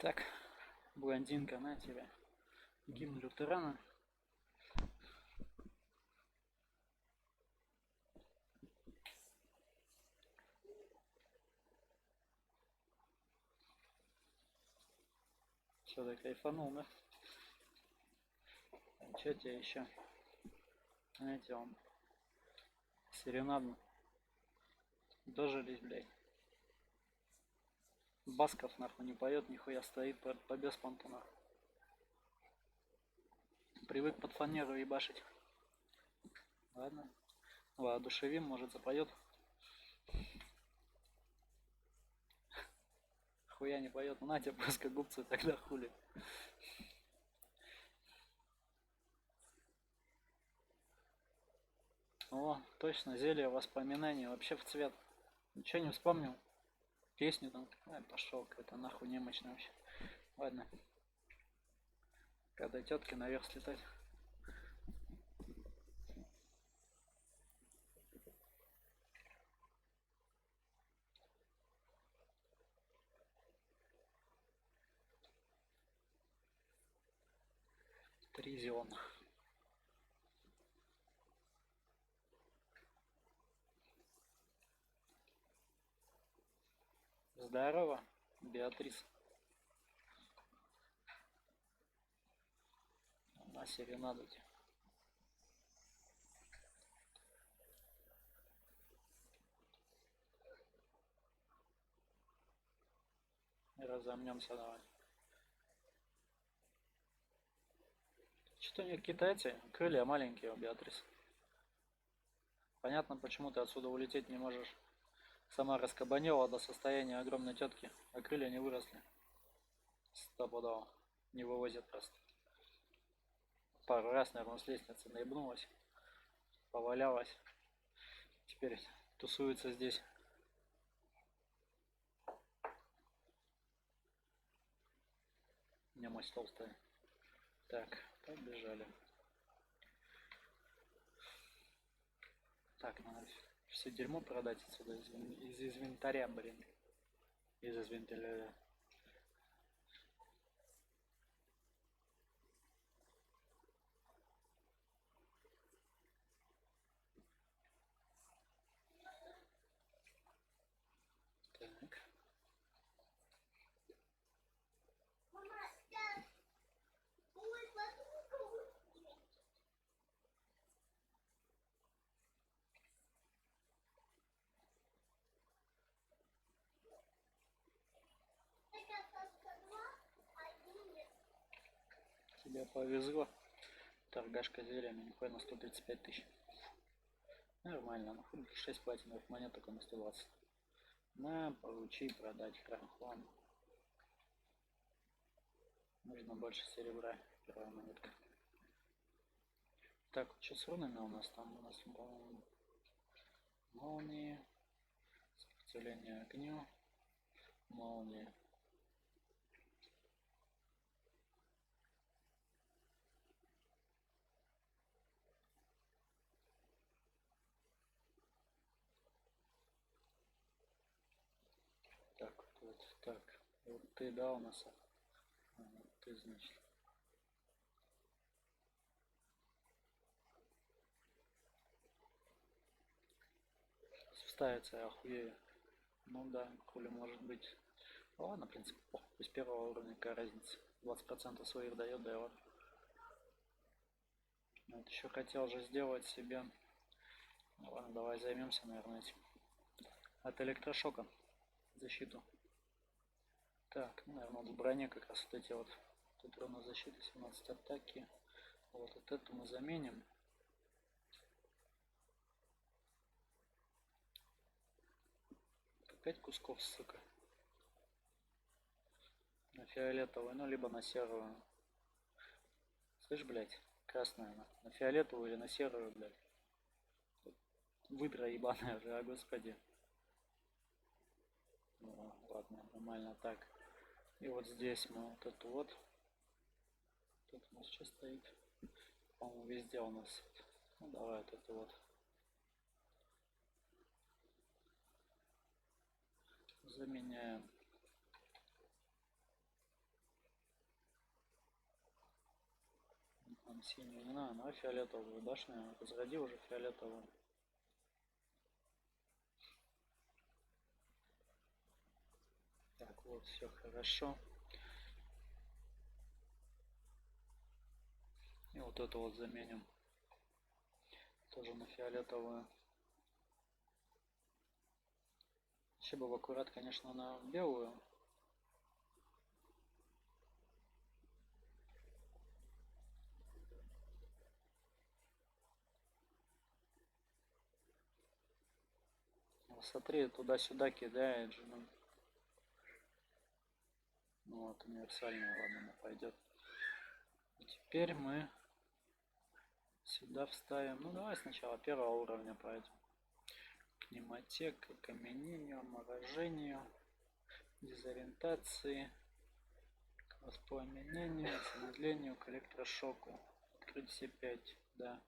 Так, блондинка, на тебя. Гимн лютерана. Что ты кайфанул, да? Что тебе еще? Знаете, он серенаду дожились, блядь. Басков нахуй не поет, нихуя стоит по беспонту нахуй. Привык под фанеру ебашить. Ладно. Воодушевим, может запоет. Хуя не поет. Ну на тебе плоскогубцы тогда хули. О, точно, зелье воспоминаний вообще в цвет. Ничего не вспомнил. Песню там. Пошел какой-то нахуй немощный вообще. Ладно. Когда тетки наверх слетать. Тризион. Здорово, Беатрис. На серенаду тебе. Разомнемся давай. Что не китайцы? Крылья маленькие у Беатрис. Понятно, почему ты отсюда улететь не можешь. Сама раскабанела до состояния огромной тетки, а крылья не выросли. Стопудово. Не вывозят просто. Пару раз, наверное, с лестницы наебнулась. Повалялась. Теперь тусуется здесь. Немощь толстая. Так, побежали. Так, надо все дерьмо продать отсюда из инвентаря, блин. Из инвентаря. Так. Тебе повезло. Торгашка зельями, нихуя на 135 тысяч. Нормально, ну 6 платиновых монет только на 120. На, получи, продать храм. Нужно больше серебра. Первая монетка. Так, что с рунами у нас там? У нас, по-моему, молнии, сопротивление огню, молнии. Так, вот так. Вот ты, да, у нас. Вот ты, значит. Вставится, я охуею. Ну да, хули может быть. Ладно, в принципе, похуй. Без первого уровня какая разница. 20% своих дает, да и вот. Вот еще хотел же сделать себе. Ну, ладно, давай займемся, наверное, этим. От электрошока. Защиту. Так, ну, наверное, в броне как раз вот эти вот. Тут ровно защита 17 атаки. Вот эту мы заменим. Опять кусков, сука. На фиолетовую, ну либо на серую. Слышь, блядь, красная она. На фиолетовую или на серую, блядь. Выдра ебаная же, а господи. Ну, ладно, нормально так. И вот здесь мы вот эту вот. Тут у нас что стоит? По-моему, везде у нас. Ну давай вот эту вот. Заменяем. Синюю не надо, давай фиолетовую дашь, наверное. Разради уже фиолетовую. Так, вот, все хорошо. И вот эту вот заменим. Тоже на фиолетовую. Еще бы в аккурат, конечно, на белую. Смотри, туда-сюда кидает же. Ну вот, универсальная, ладно, она пойдет. И теперь мы сюда вставим. Ну давай сначала первого уровня пойдем. К немоте, к окаменению, омоложению, дезориентации, к воспламенению, замедлению, к электрошоку. Открыть все 5, да.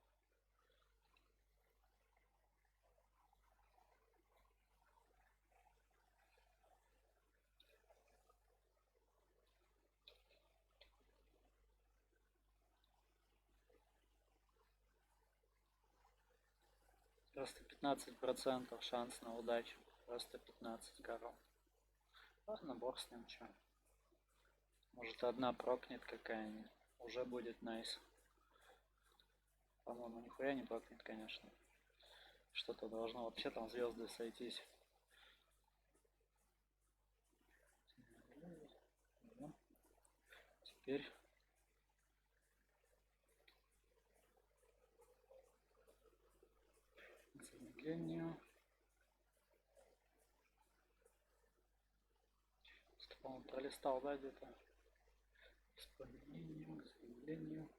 Просто 15% шанс на удачу. Просто 15 коров. Ладно, бог с ним, что. Может одна прокнет какая-нибудь. Уже будет найс. По-моему, нихуя не прокнет, конечно. Что-то должно вообще там звезды сойтись. Теперь замедлению. По-моему, пролистал, да, где-то. Воспламенению, к замедлению,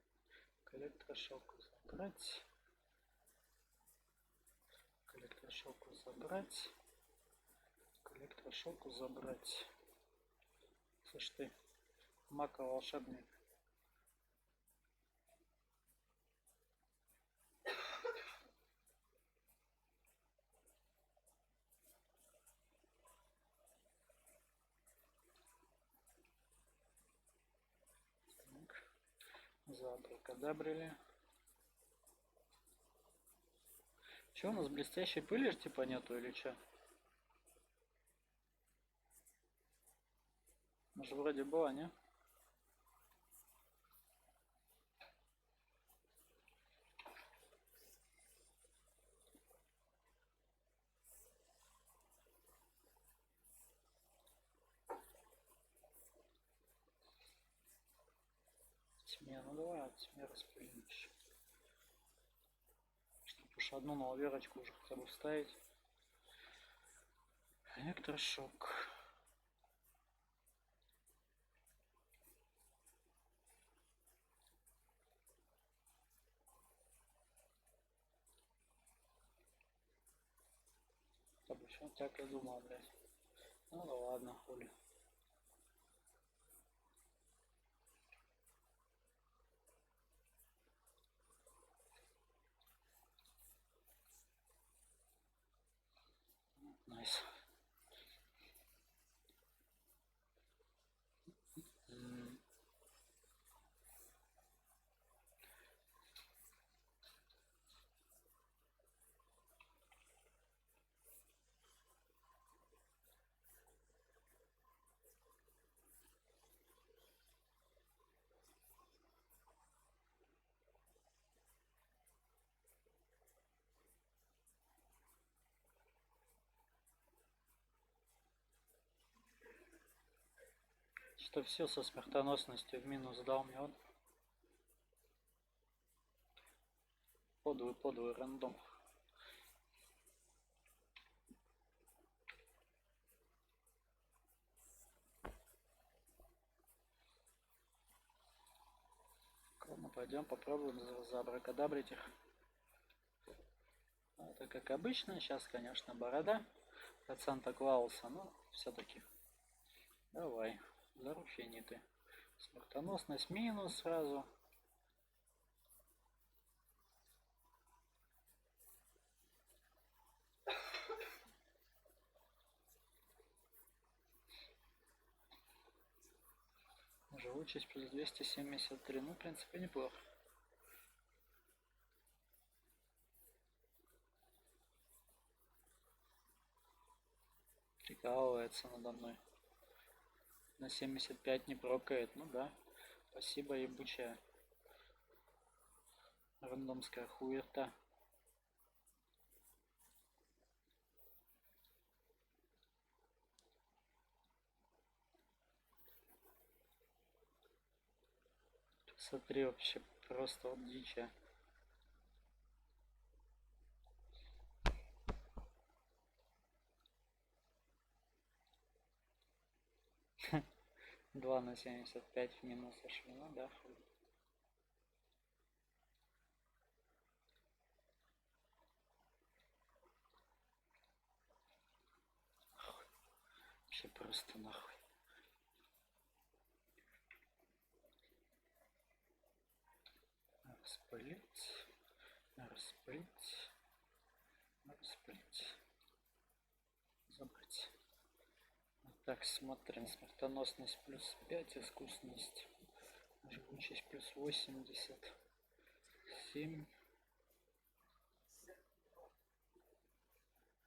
к электрошоку забрать. К электрошоку забрать. К электрошоку забрать. Слышь ты, мака волшебник. Заабракадабрили. Че у нас блестящей пыли типа нету или че? Может вроде было, не? Тьме, ну давай от тьме распылим еще. Чтобы уж одну нововерочку уже хотя бы вставить. Электрошок. Обычно так и думал, блядь. Ну да ладно, хули. Найс. Что все со смертоносностью в минус дал мне он. Подлый рандом. Ладно, пойдем попробуем заабракадабрить их. Это как обычно. Сейчас, конечно, борода от Санта-Клауса, но все-таки. Давай, зарухини ты. Смертоносность минус сразу. Живучесть плюс 273. Ну, в принципе, неплохо. Прикалывается надо мной. На 75 не прокает. Ну да. Спасибо, ебучая. Рандомская хуерта. Смотри, вообще просто вот дичь. 2 на 75 в минус ушли, ну да, хуй. Вообще просто нахуй. Распылить, распылить, распылить, забрать. Так, смотрим, смертоносность плюс 5, искусность, жгучесть плюс 80, 7,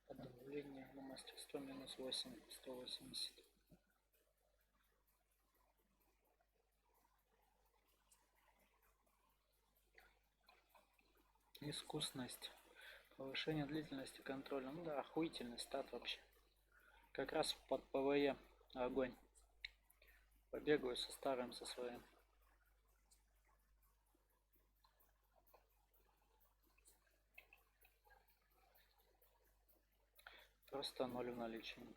подавление на мастерство минус 8, 180. Искусность, повышение длительности контроля, ну да, охуительный стат вообще. Как раз под ПВЕ огонь. Побегаю со старым, со своим. Просто 0 в наличии.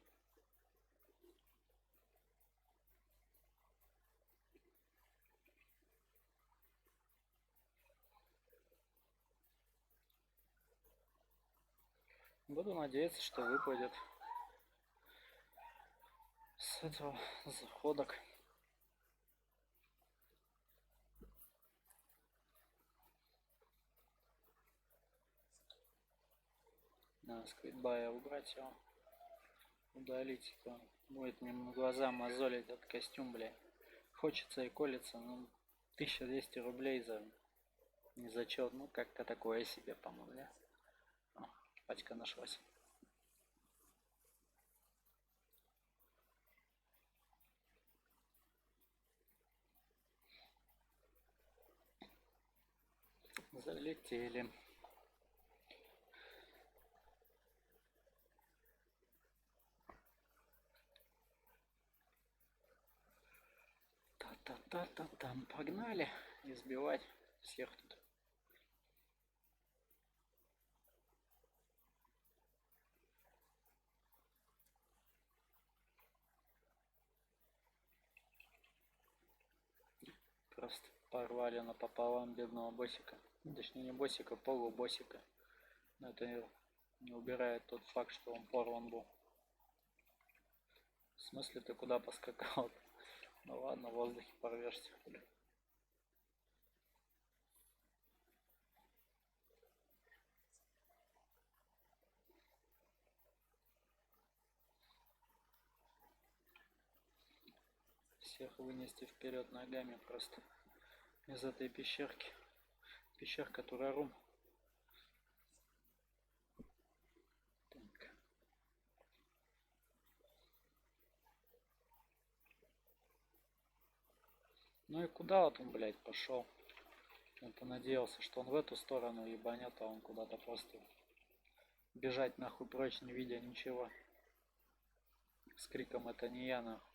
Буду надеяться, что выпадет с этого заходок. Надо сквитбая убрать его. Удалить его. Будет мне глаза мозолить этот костюм, блядь. Хочется и колется, ну 1200 рублей за незачет. Ну как-то такое себе, по-моему, да? О, пачка нашлась. Залетели. Та-та-та-та-там. Погнали избивать всех тут. Просто порвали напополам бедного боссика. Точнее не боссика, полубоссика. Но это не убирает тот факт, что он порван был. В смысле ты куда поскакал? Ну ладно, в воздухе порвешься. Всех вынести вперед ногами просто из этой пещерки. Пещерка Турарум. Так. Ну и куда вот он, блядь, пошел? Я-то надеялся, что он в эту сторону ебанет, а он куда-то просто бежать нахуй прочь, не видя ничего. С криком "это не я", нахуй.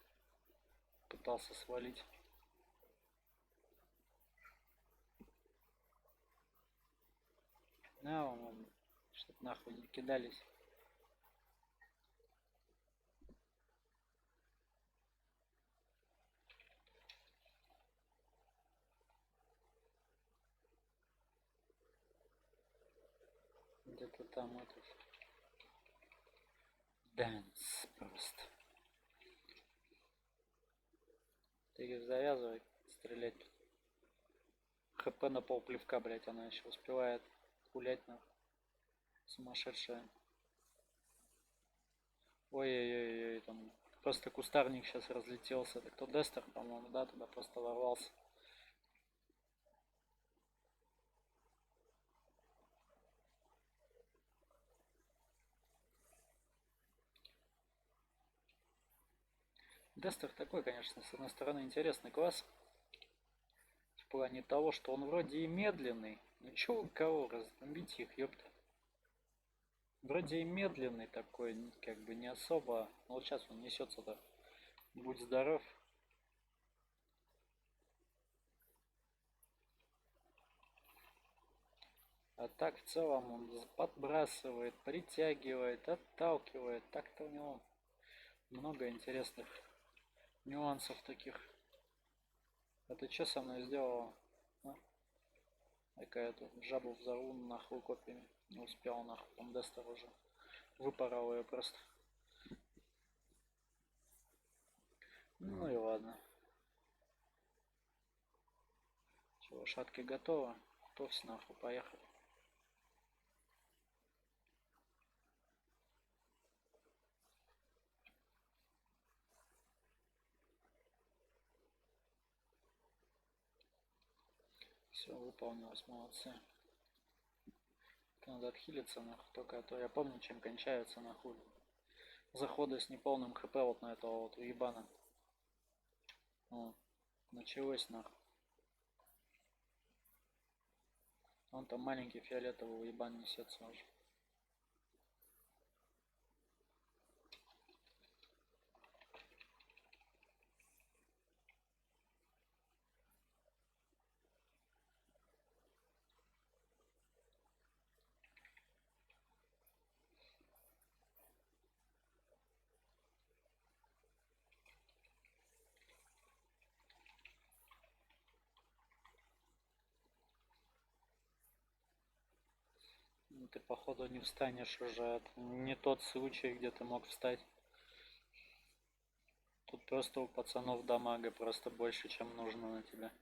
Пытался свалить. На, он, чтоб нахуй не кидались. Где-то там этот дэнс просто. Ты их завязывай, стрелять. ХП на пол плевка, блять, она еще успевает гулять нахуй. Сумасшедшая. Ой-ой-ой, там просто кустарник сейчас разлетелся. Это кто, Дестер, по-моему, да, туда просто ворвался. Дестер такой, конечно, с одной стороны интересный класс. В плане того, что он вроде и медленный. Ну чё кого разбомбить их, ёпта. Вроде и медленный такой, как бы не особо. Но вот сейчас он несется-то. Будь здоров. А так в целом он подбрасывает, притягивает, отталкивает. Так-то у него много интересных нюансов таких. А ты что со мной сделала? А? Какая-то жабу взорву нахуй копьями. Не успел нахуй. Там Дестер уже выпорол ее просто. Ну и ладно. Все, лошадки готовы. Товсь нахуй, поехали. Все выполнилось, молодцы. Надо отхилиться нахуй, только а то я помню, чем кончаются нахуй. Заходы с неполным хп вот на этого вот уебана. О, началось нахуй. Он там маленький фиолетовый уебан несется уже. Ну, ты походу не встанешь уже. Это не тот случай, где ты мог встать. Тут просто у пацанов дамага просто больше, чем нужно на тебя.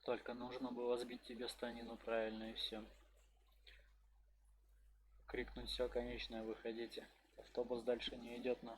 Только нужно было сбить тебе станину правильно и все. Крикнуть все, конечное, выходите. Автобус дальше не идет на.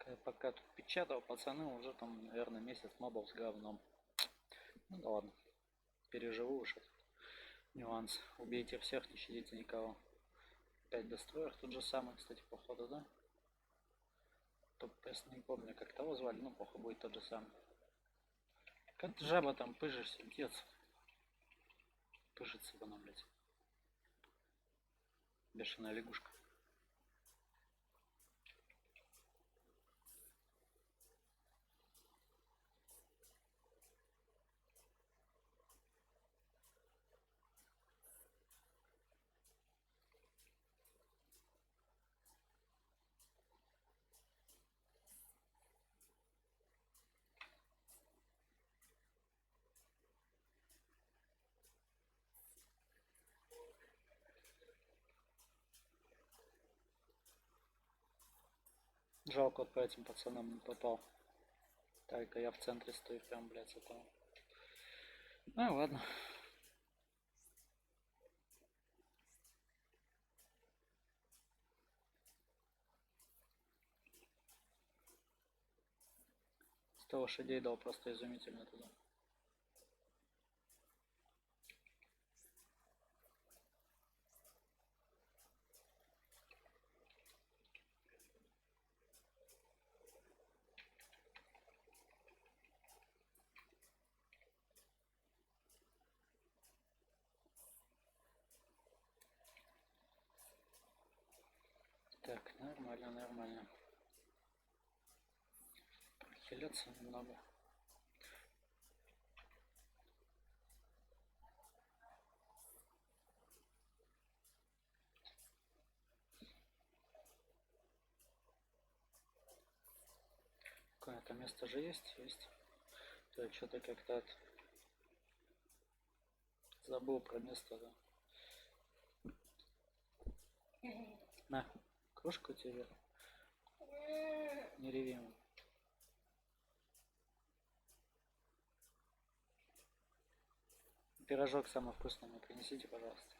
Я пока тут печатал, пацаны уже там, наверное, месяц мобов с говном. Ну да ладно, переживу уж этот нюанс. Убейте всех, не щадите никого. 5 достроек, тот же самый, кстати, походу, да? Топ-тест не помню, как того звали, но похуй будет тот же самый. Как ты жаба там пыжишься, дец? Пыжится она, блядь. Бешеная лягушка. Жалко, вот по этим пацанам не попал. Так, а я в центре стою прям, блядь, этого. Ну ладно. Сто лошадей дал просто изумительно туда. Так, нормально, нормально. Прохиляться немного. Какое-то место же есть. То есть что-то как-то забыл про место, да. На, кружку тебе. Не реви. Пирожок самый вкусный мне принесите, пожалуйста.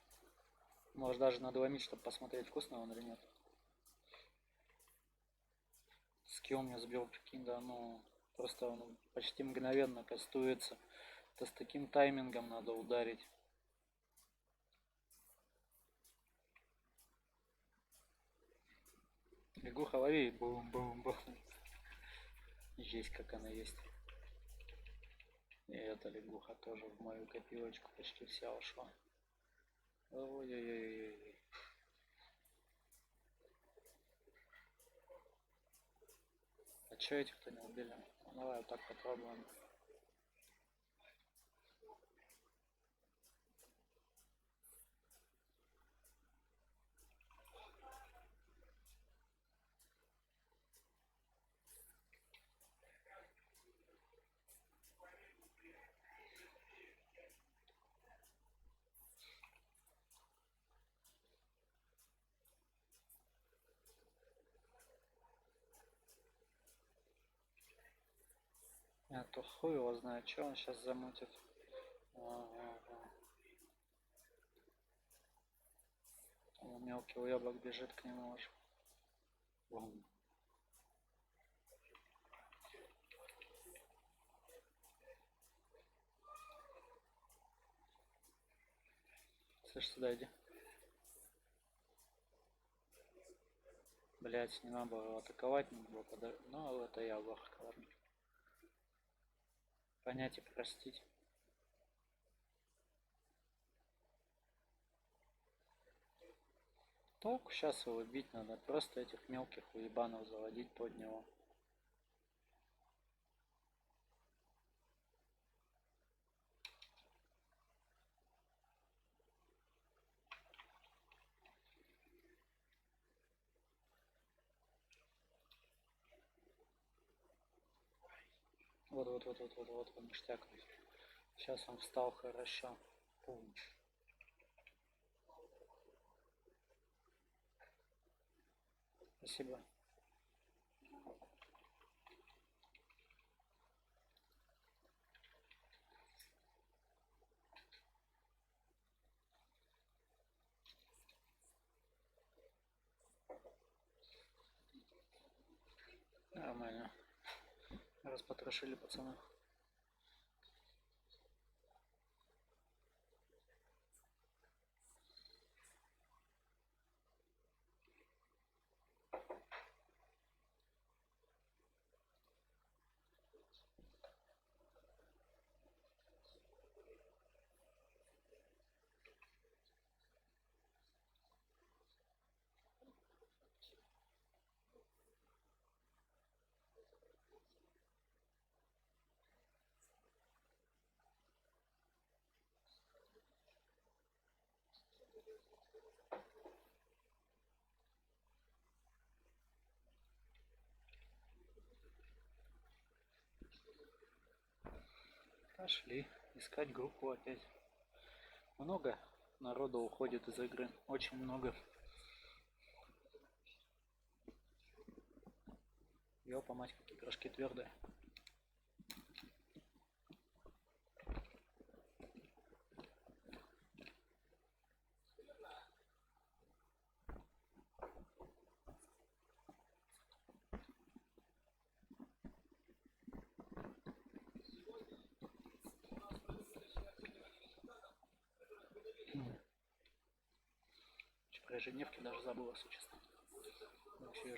Может даже надломить, чтобы посмотреть, вкусный он или нет. Скилл мне сбил, прикинь, да, ну просто он почти мгновенно кастуется. Это с таким таймингом надо ударить. Лягуха, лови, бум-бум-бум. Есть как она есть. И эта лягуха тоже в мою копилочку почти вся ушла. Ой-ой-ой-ой. А чё этих-то не убили? Ну, давай вот так попробуем. А то хуй его знает, что он сейчас замутит. Ага. Мелкий уебок бежит к нему аж. Бум. Слышь, сюда иди. Блять, не надо было его атаковать, не было подожди. Ну, это я лох, ладно. Понять и простить. Толку сейчас его бить надо, просто этих мелких уебанов заводить под него. Вот, он ништяк. Сейчас он встал хорошо. Пум. Спасибо. Нормально. Распотрошили пацаны. Пошли искать группу опять. Много народу уходит из игры. Очень много. Ёпа мать, какие пирожки твердые. Про ежедневки даже забыл, если честно. Вообще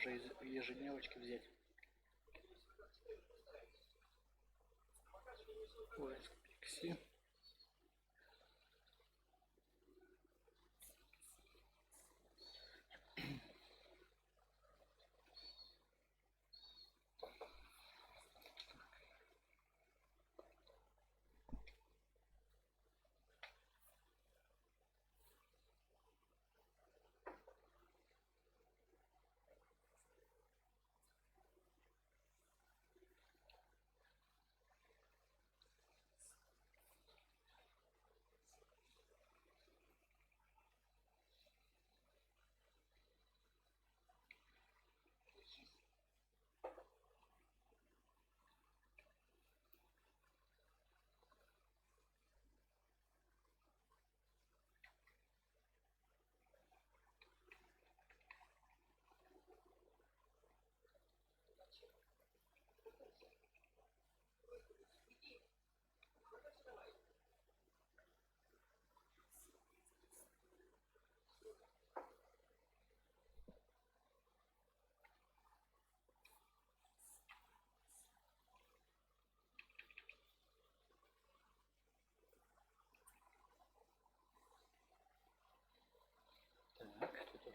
ежедневочки взять. Поиск Пикси.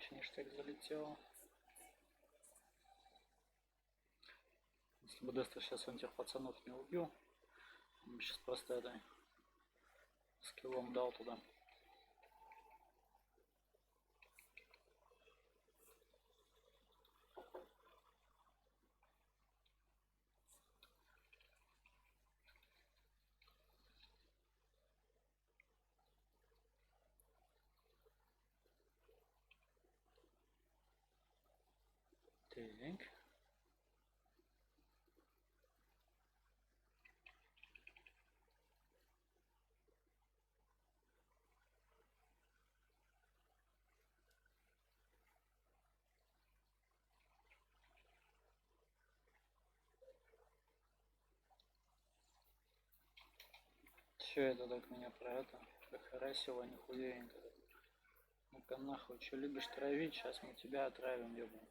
Очень ништяк залетел. Если бы Дестер сейчас он тех пацанов не убил, он сейчас просто это скиллом дал туда. Так. Все это так меня про это прохарасило нихуевенько. Ну-ка нахуй, что любишь травить, сейчас мы тебя отравим, ёбаный.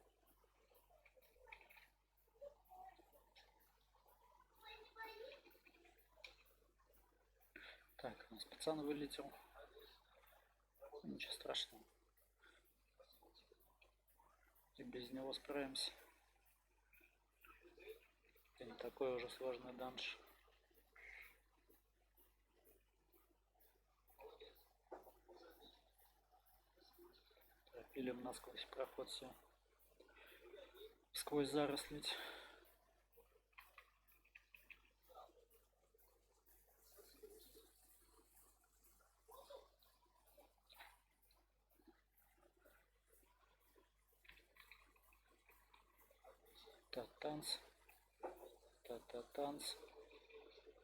Так, у нас пацан вылетел. Ничего страшного. И без него справимся. Это не такой уже сложный данж. Пилим насквозь проход все. Сквозь зарослить. Та-танц. Та-та-танц.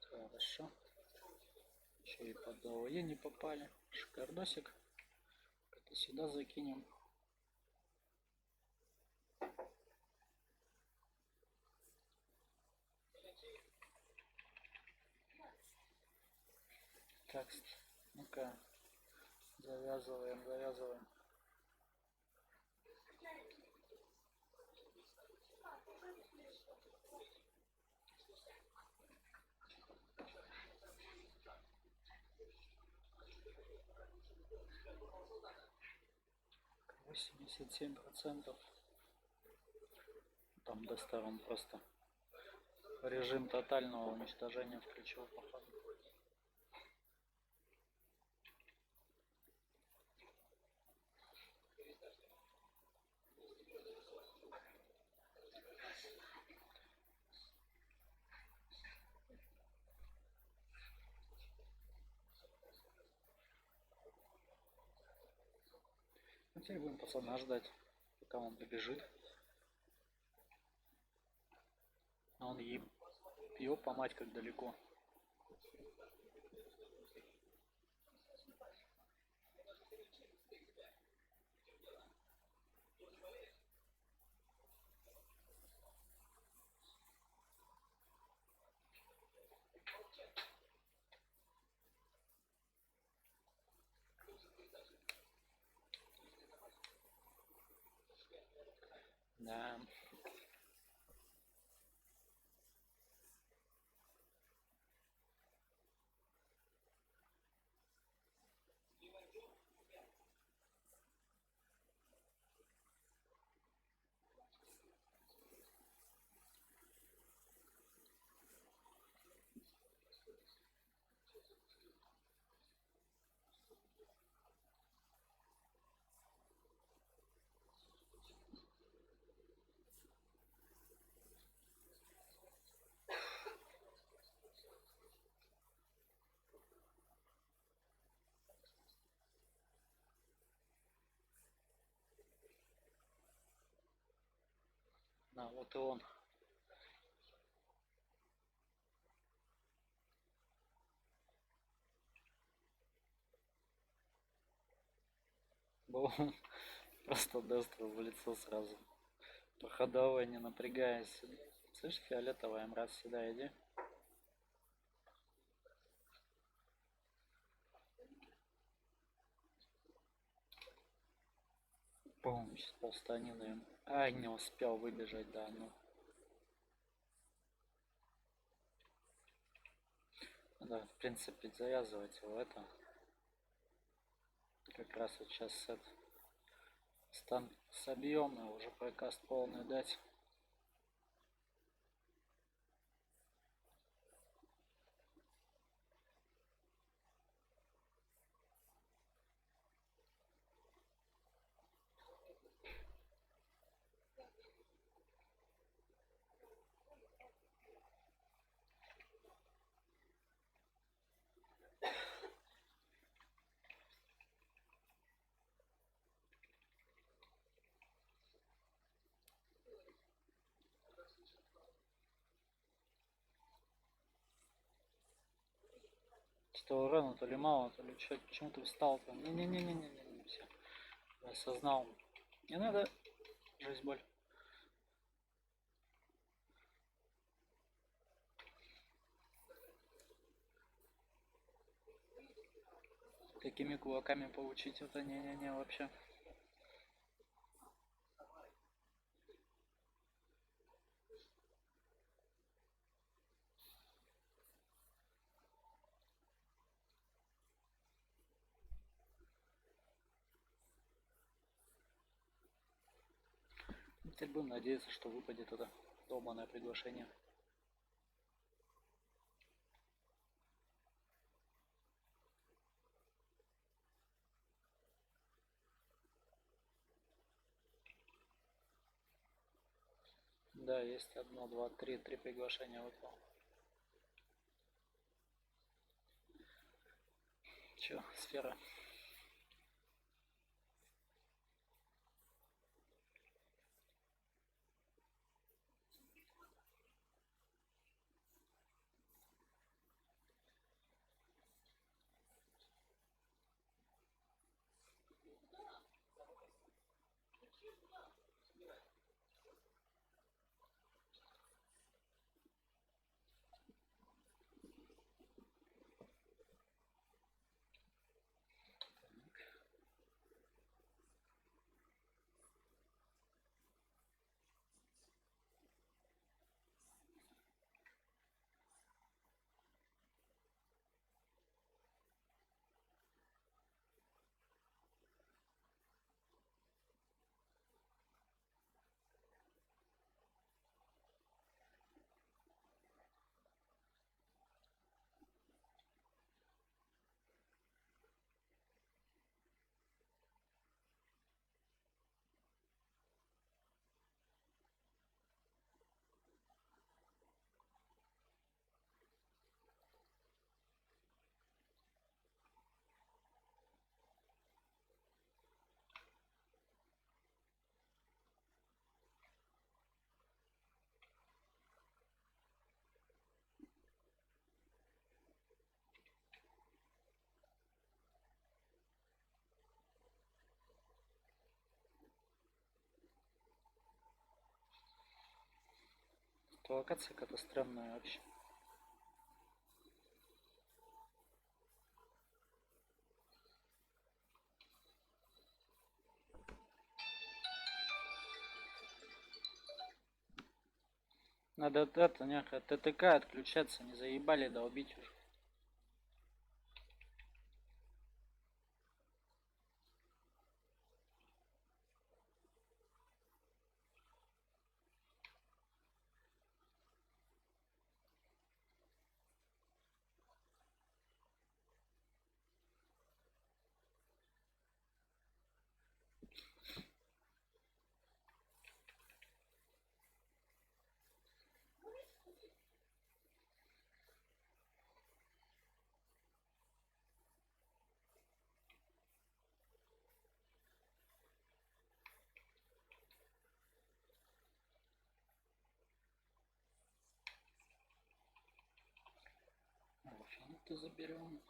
Хорошо. Еще и под ОЕ не попали. Шикардосик. Это сюда закинем. Так, ну-ка. Завязываем, завязываем. %. Там Дестер он просто режим тотального уничтожения включил, походу. Ну, теперь будем пацана ждать, пока он добежит. А он ёпа мать, как далеко. Да. Да, вот и он. Бум. Просто Дестру в лицо сразу. Проходовая, не напрягаясь. Слышь, фиолетовая, мразь, сюда иди. Бум, сейчас полстанины им. Ай, не успел выбежать, да, ну. Да, в принципе, завязывать его это. Как раз вот сейчас это Стан с объемной, уже прокаст полный дать. Что урона то ли мало, то ли что, почему ты встал-то? Не-не-не-не-не-не, все. Я осознал. Не надо. Жизнь боль. Такими кулаками получить это не-не-не вообще. Теперь будем надеяться, что выпадет это долбанное приглашение. Да, есть одно, два, три приглашения выпало. Чё, сфера? Локация какая-то странная вообще. Надо от это, от ТТК отключаться, не заебали долбить уже. Афину-то заберем.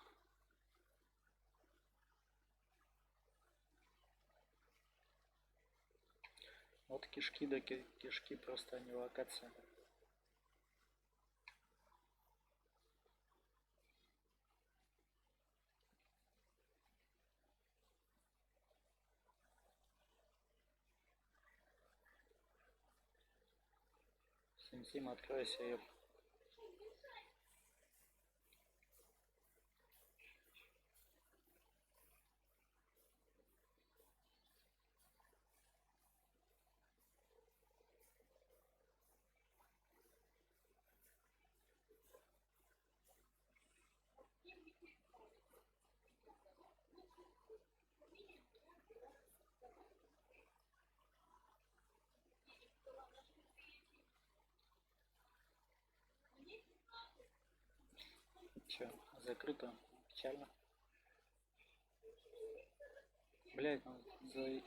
Вот кишки да кишки, просто не локация. Сим-Сим, откройся, ёп. Че, закрыто? Печально. Блять, ну за...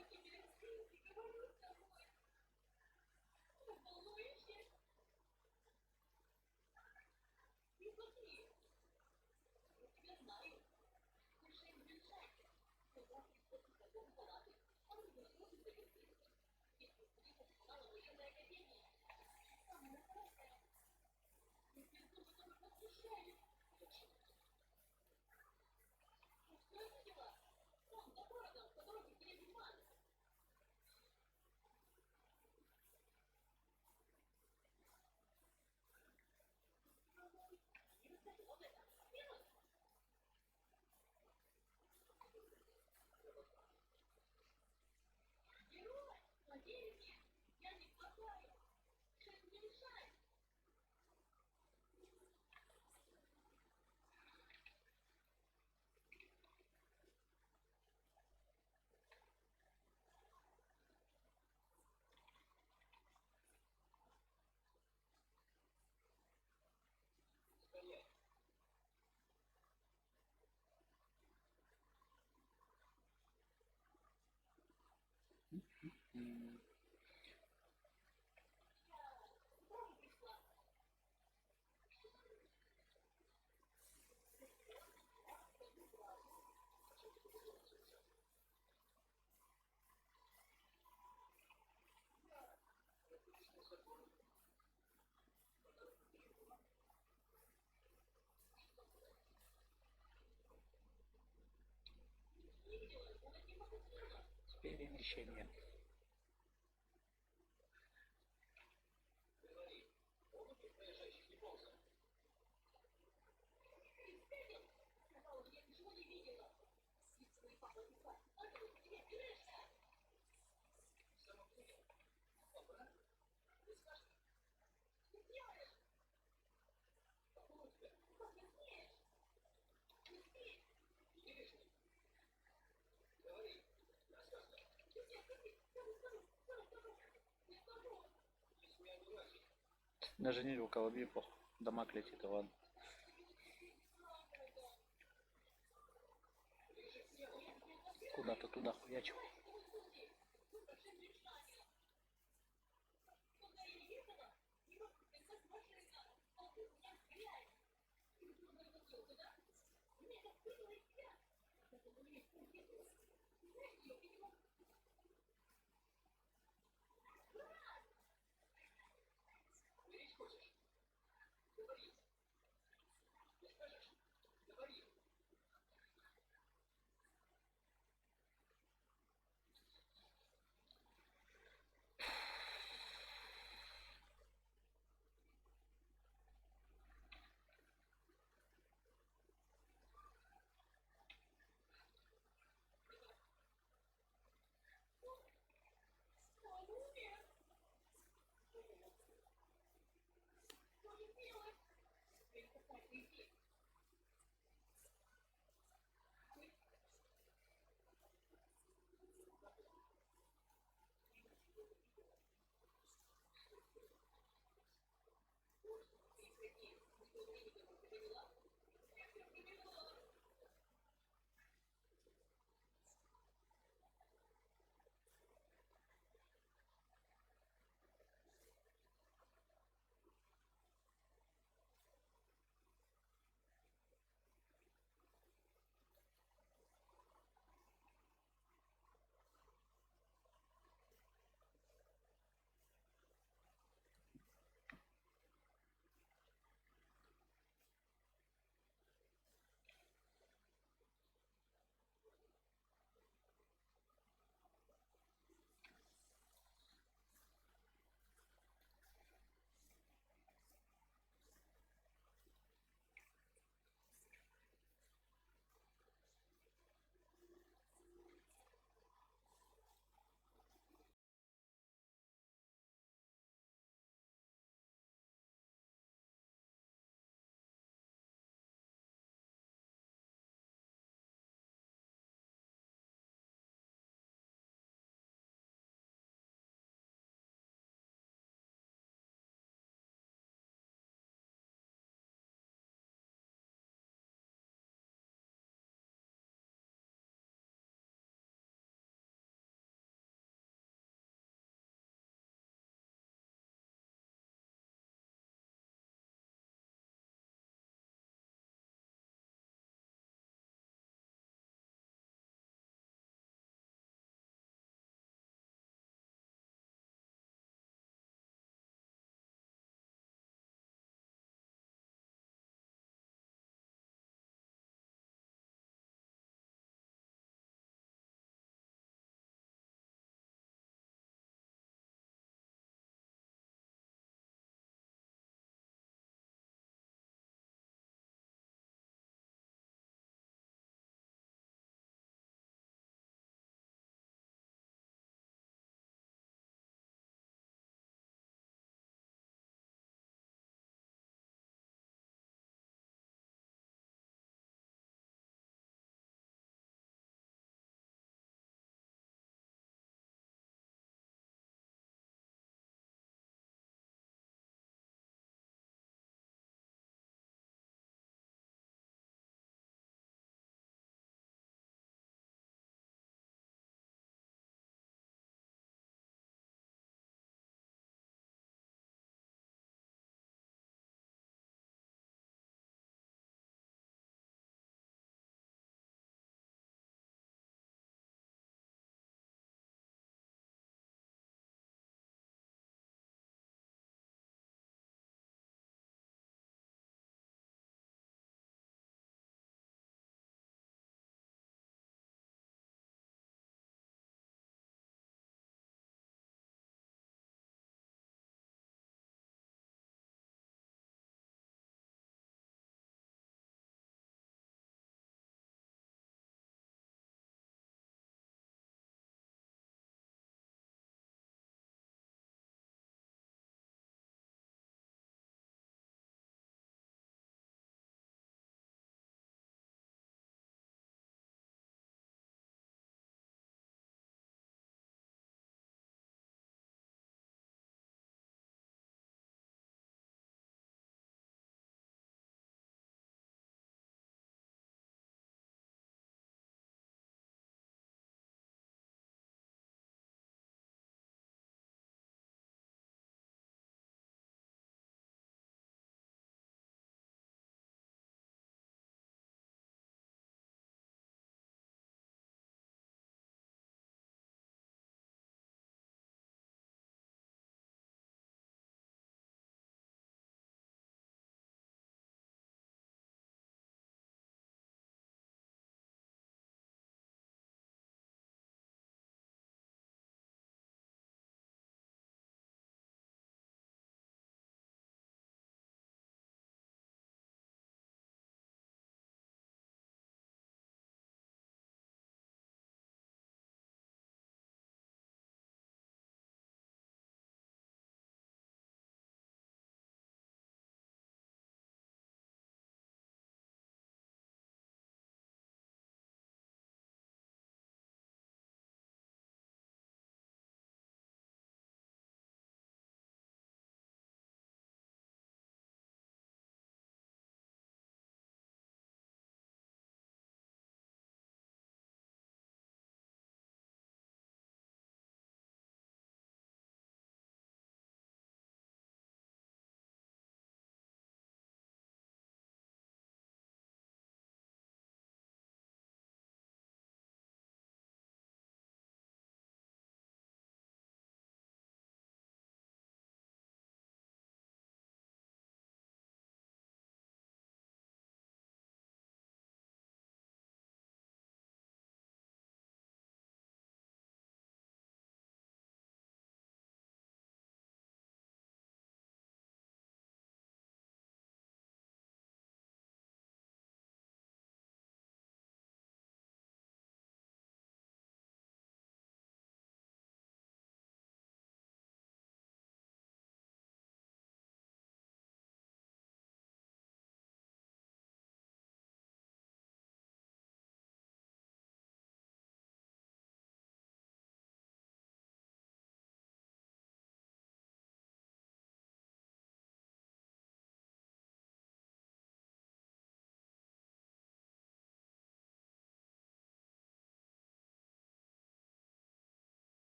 Перемещение. Даже не видел колобьепу. Дамаг летит, и ладно. Куда-то туда хуячу.